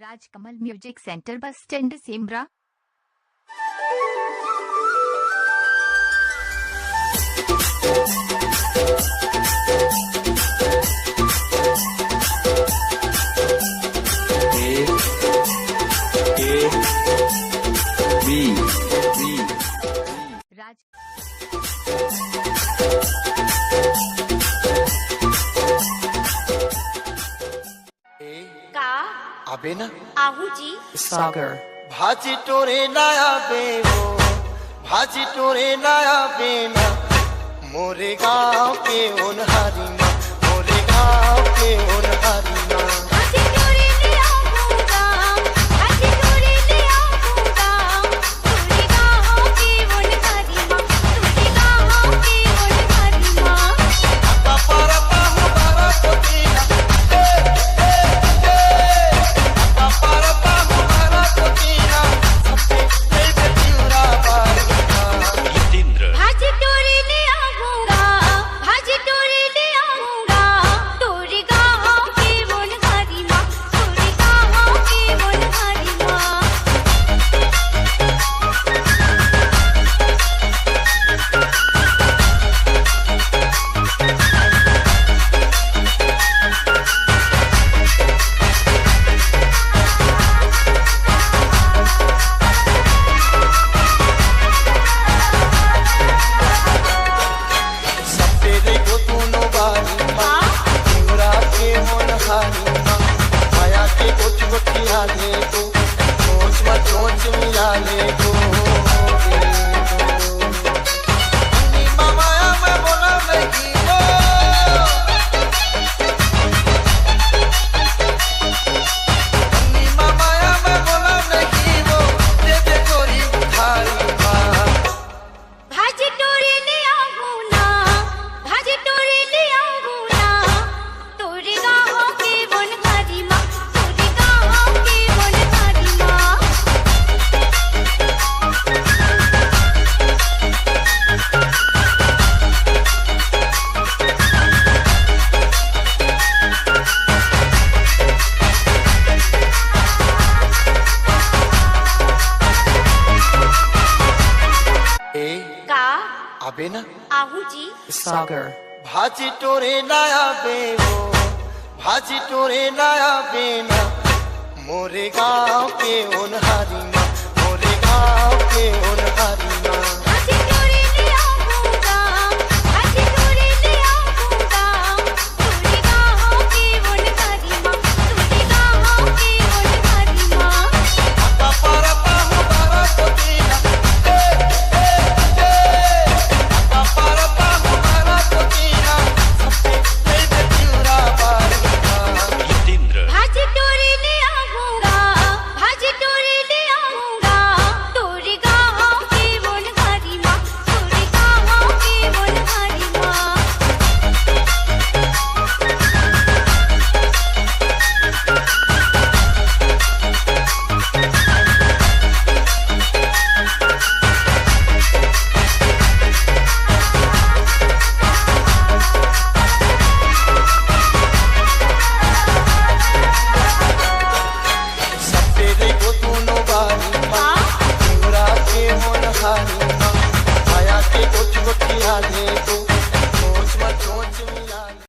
Rajkamal music centre bus stand Semra. आबे ना आहू जी सागर भाजी टोरे नया बेवो भाजी टोरे नया बेना मोरे गाँव के उन हरिमा मोरे गाँव के उन हरिमा भाजी टोरे ले आऊंगा भाजी टोरे ले आऊंगा तोरे गाँव के उन हरिमा तोरे गाँव के उन हरिमा पापा पाहु बारा पोतीना पापा पाहु बारा पोतीना सबसे तेरे तिउरा बारा भाजी टोरे ले आऊंगा भाजी टोरे ले आऊंगा तोरे गाँव के उन हरिमा तोरे गाँव के उन हरिमा सब तेरे को दोनों बारी तिउरा के उन हरिमा माया के कुछ गुठिया ले को चोंच में चोंच मिला ले को माया में बोला नहीं वो माया में बोला नहीं वो दे दे गोरी उधारी माँ भाजी टोरे ले आऊंगा भाजी टोरे ले आऊंगा तोरे गाँव के उन हरिमा तोरे गाँव के उन हरिमा ए का आबे ना आहू जी सागर भाजी टोरे नया बेवो भाजी टोरे नया बेना मोरे गाँव के उन हरिमा मोरे गाँव के उन हरिमा